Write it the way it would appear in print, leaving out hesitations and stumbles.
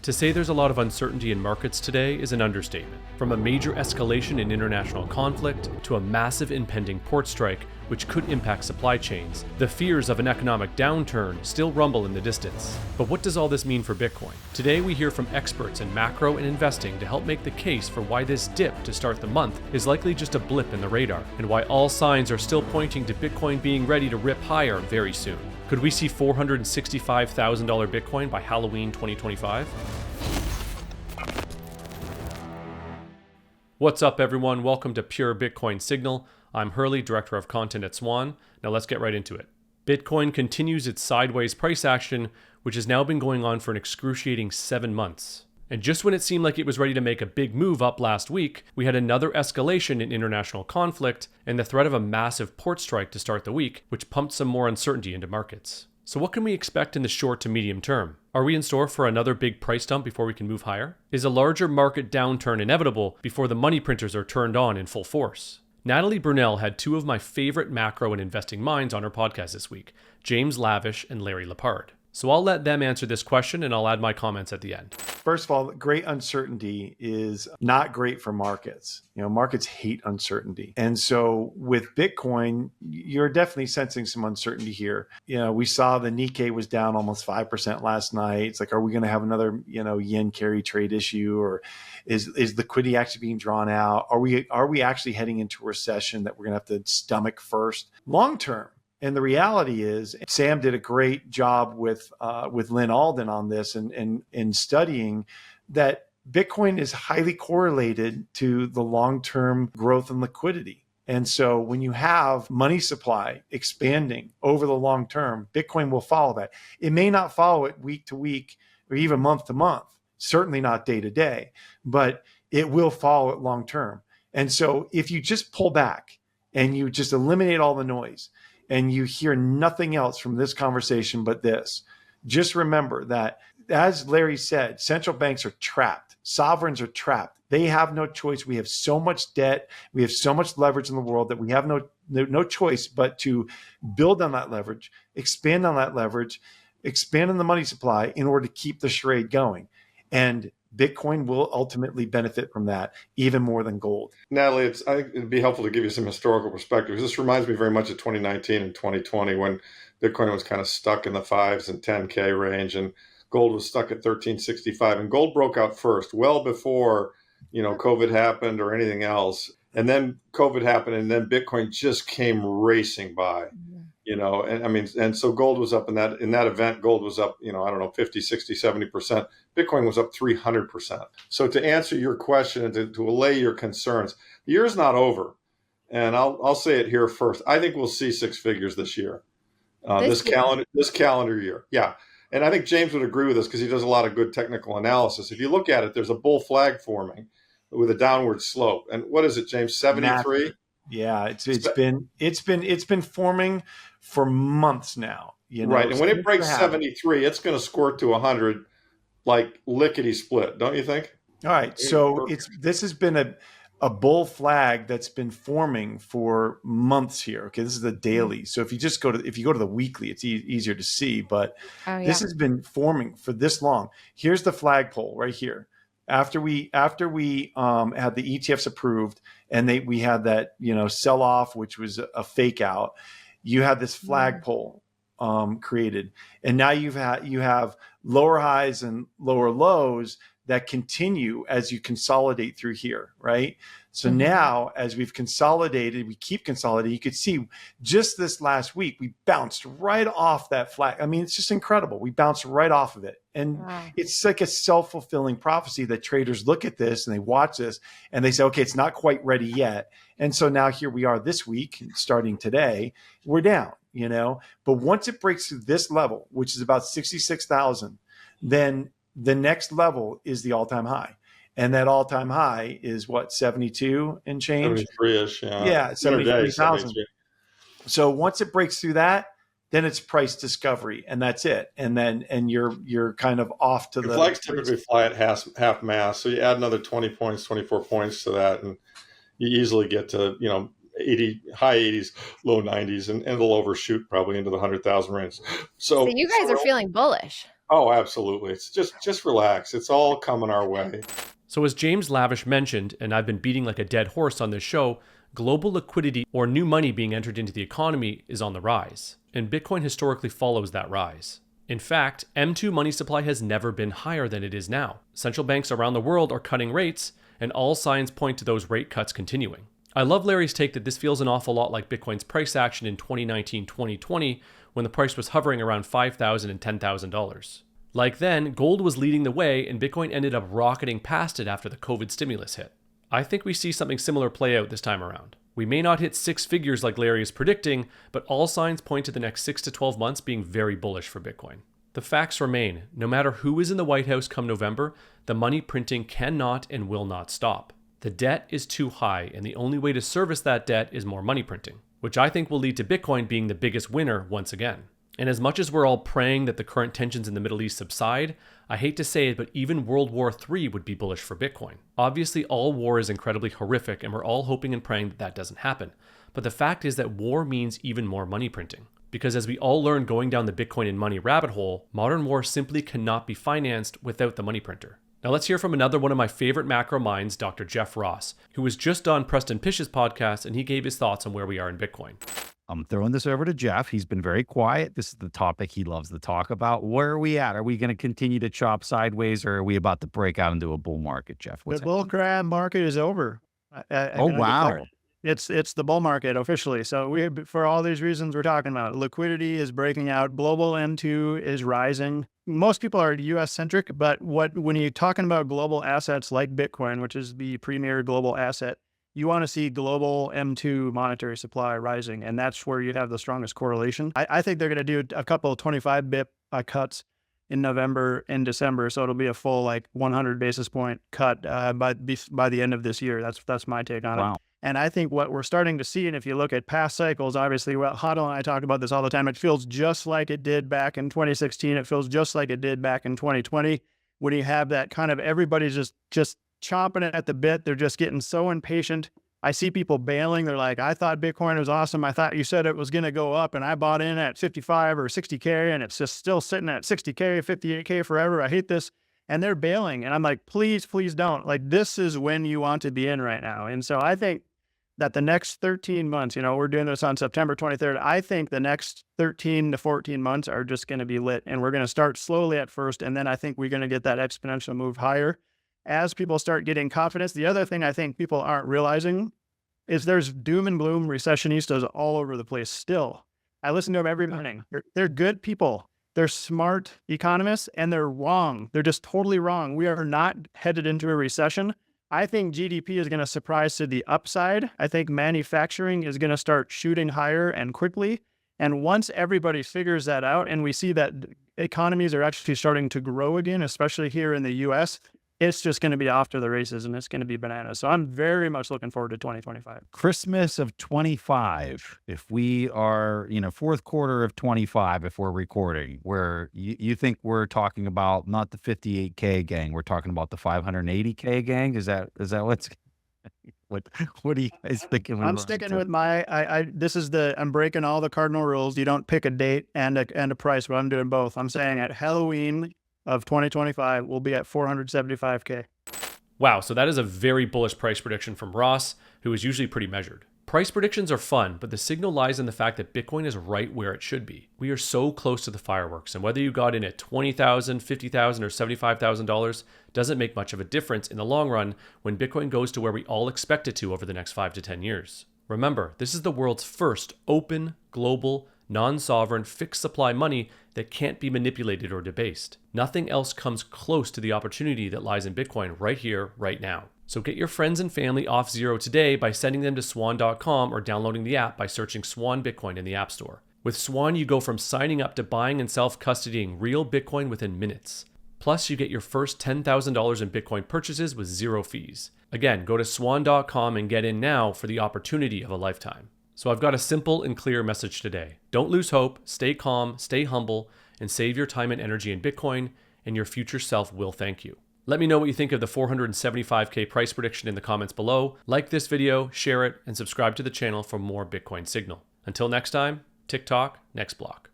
To say there's a lot of uncertainty in markets today is an understatement. From a major escalation in international conflict to a massive impending port strike, which could impact supply chains, the fears of an economic downturn still rumble in the distance. But what does all this mean for Bitcoin? Today we hear from experts in macro and investing to help make the case for why this dip to start the month is likely just a blip in the radar, and why all signs are still pointing to Bitcoin being ready to rip higher very soon. Could we see $465,000 Bitcoin by Halloween 2025? What's up, everyone? Welcome to Pure Bitcoin Signal. I'm Hurley, Director of Content at Swan. Now let's get right into it. Bitcoin continues its sideways price action, which has now been going on for an excruciating 7 months. And just when it seemed like it was ready to make a big move up last week, we had another escalation in international conflict and the threat of a massive port strike to start the week, which pumped some more uncertainty into markets. So what can we expect in the short to medium term? Are we in store for another big price dump before we can move higher? Is a larger market downturn inevitable before the money printers are turned on in full force? Natalie Brunell had two of my favorite macro and investing minds on her podcast this week, James Lavish and Larry Lepard. So I'll let them answer this question and I'll add my comments at the end. First of all, great uncertainty is not great for markets. Markets hate uncertainty. And so with Bitcoin, you're definitely sensing some uncertainty here. We saw the Nikkei was down almost 5% last night. It's like, are we going to have another, yen carry trade issue, or is liquidity actually being drawn out? Are we actually heading into a recession that we're going to have to stomach first? Long term. And the reality is, Sam did a great job with Lynn Alden on this and studying that Bitcoin is highly correlated to the long-term growth and liquidity. And so when you have money supply expanding over the long term, Bitcoin will follow that. It may not follow it week to week or even month to month, certainly not day to day, but it will follow it long term. And so if you just pull back and you just eliminate all the noise, and you hear nothing else from this conversation but this, just remember that, as Larry said, central banks are trapped. Sovereigns are trapped. They have no choice. We have so much debt. We have so much leverage in the world that we have no choice but to build on that leverage, expand on that leverage, expand on the money supply in order to keep the charade going. And Bitcoin will ultimately benefit from that even more than gold. Natalie, I think it'd be helpful to give you some historical perspective. This reminds me very much of 2019 and 2020 when Bitcoin was kind of stuck in the 5s and 10K range and gold was stuck at 1365. And gold broke out first, well before, COVID happened or anything else. And then COVID happened and then Bitcoin just came racing by. And so gold was up in that event, gold was up, 50, 60, 70%. Bitcoin was up 300%. So to answer your question and to allay your concerns, the year's not over. And I'll say it here first. I think we'll see six figures this year, this calendar year. Yeah. And I think James would agree with us because he does a lot of good technical analysis. If you look at it, there's a bull flag forming with a downward slope. And what is it, James? 73? Yeah, it's been forming for months now. Right, and when it breaks 73, it's going to squirt to 100 like lickety split, don't you think? All right, so this has been a bull flag that's been forming for months here. Okay, this is the daily. So if you go to the weekly, it's easier to see. But This has been forming for this long. Here's the flagpole right here. After we had the ETFs approved and we had that sell off, which was a fake out, you had this flagpole created, and now you have lower highs and lower lows that continue as you consolidate through here, right? So now, as we keep consolidating, you could see just this last week, we bounced right off that flag. I mean, it's just incredible. We bounced right off of it. And It's like a self-fulfilling prophecy that traders look at this and they watch this and they say, okay, it's not quite ready yet. And so now here we are this week, starting today, we're down, But once it breaks through this level, which is about 66,000, then the next level is the all-time high. And that all-time high is what, 72 and change? 73-ish, yeah. Yeah, 73,000. So once it breaks through that, then it's price discovery, and that's it. And you're kind of off to the flags typically fly at half mass. So you add another 20 points, 24 points to that, and you easily get to, 80, high 80s, low 90s, and it'll overshoot probably into the 100,000 range. So you guys are feeling bullish. Oh, absolutely. It's just relax. It's all coming our way. So as James Lavish mentioned, and I've been beating like a dead horse on this show, global liquidity or new money being entered into the economy is on the rise, and Bitcoin historically follows that rise. In fact, M2 money supply has never been higher than it is now. Central banks around the world are cutting rates, and all signs point to those rate cuts continuing. I love Larry's take that this feels an awful lot like Bitcoin's price action in 2019-2020 when the price was hovering around $5,000 and $10,000. Like then, gold was leading the way and Bitcoin ended up rocketing past it after the COVID stimulus hit. I think we see something similar play out this time around. We may not hit six figures like Larry is predicting, but all signs point to the next 6 to 12 months being very bullish for Bitcoin. The facts remain, no matter who is in the White House come November, the money printing cannot and will not stop. The debt is too high, and the only way to service that debt is more money printing, which I think will lead to Bitcoin being the biggest winner once again. And as much as we're all praying that the current tensions in the Middle East subside, I hate to say it, but even World War III would be bullish for Bitcoin. Obviously, all war is incredibly horrific, and we're all hoping and praying that that doesn't happen. But the fact is that war means even more money printing. Because as we all learned going down the Bitcoin and money rabbit hole, modern war simply cannot be financed without the money printer. Now let's hear from another one of my favorite macro minds, Dr. Jeff Ross, who was just on Preston Pish's podcast, and he gave his thoughts on where we are in Bitcoin. I'm throwing this over to Jeff. He's been very quiet. This is the topic he loves to talk about. Where are we at? Are we going to continue to chop sideways, or are we about to break out into a bull market, Jeff? The bull crab market is over. Oh, wow. It's the bull market officially. So for all these reasons we're talking about, liquidity is breaking out. Global M2 is rising. Most people are US centric, but when you're talking about global assets like Bitcoin, which is the premier global asset, you want to see global M2 monetary supply rising, and that's where you have the strongest correlation. I think they're going to do a couple of 25 bip cuts in November and December, so it'll be a full like 100 basis point cut by the end of this year. That's my take on it. And I think what we're starting to see, and if you look at past cycles, obviously, Huddle and I talk about this all the time, it feels just like it did back in 2016. It feels just like it did back in 2020, when you have that kind of everybody's just chomping it at the bit. They're just getting so impatient. I see people bailing. They're like, I thought Bitcoin was awesome. I thought you said it was going to go up, and I bought in at 55 or 60K, and it's just still sitting at 60K, 58K forever. I hate this. And they're bailing. And I'm like, please, please don't. Like, this is when you want to be in right now. And so I think that the next 13 months, we're doing this on September 23rd. I think the next 13 to 14 months are just going to be lit, and we're going to start slowly at first. And then I think we're going to get that exponential move higher as people start getting confidence. The other thing I think people aren't realizing is there's doom and gloom recessionistas all over the place still. I listen to them every morning. They're good people. They're smart economists, and they're wrong. They're just totally wrong. We are not headed into a recession. I think GDP is going to surprise to the upside. I think manufacturing is going to start shooting higher and quickly. And once everybody figures that out and we see that economies are actually starting to grow again, especially here in the US, it's just going to be off to the races, and it's going to be bananas. So I'm very much looking forward to 2025. Christmas of 25, if we are, fourth quarter of 25, if we're recording, where you think we're talking about not the 58K gang, we're talking about the 580K gang. Is that what's what do you guys thinking? I'm sticking with I'm breaking all the cardinal rules. You don't pick a date and a price, but I'm doing both. I'm saying at Halloween of 2025, we'll be at 475K. Wow, so that is a very bullish price prediction from Ross, who is usually pretty measured. Price predictions are fun, but the signal lies in the fact that Bitcoin is right where it should be. We are so close to the fireworks, and whether you got in at $20,000, $50,000, or $75,000 doesn't make much of a difference in the long run when Bitcoin goes to where we all expect it to over the next 5 to 10 years. Remember, this is the world's first open, global, non-sovereign, fixed supply money that can't be manipulated or debased. Nothing else comes close to the opportunity that lies in Bitcoin right here, right now. So get your friends and family off zero today by sending them to swan.com or downloading the app by searching Swan Bitcoin in the App Store. With Swan, you go from signing up to buying and self-custodying real Bitcoin within minutes. Plus, you get your first $10,000 in Bitcoin purchases with zero fees. Again, go to swan.com and get in now for the opportunity of a lifetime. So I've got a simple and clear message today. Don't lose hope, stay calm, stay humble, and save your time and energy in Bitcoin, and your future self will thank you. Let me know what you think of the 475K price prediction in the comments below. Like this video, share it, and subscribe to the channel for more Bitcoin Signal. Until next time, TikTok, next block.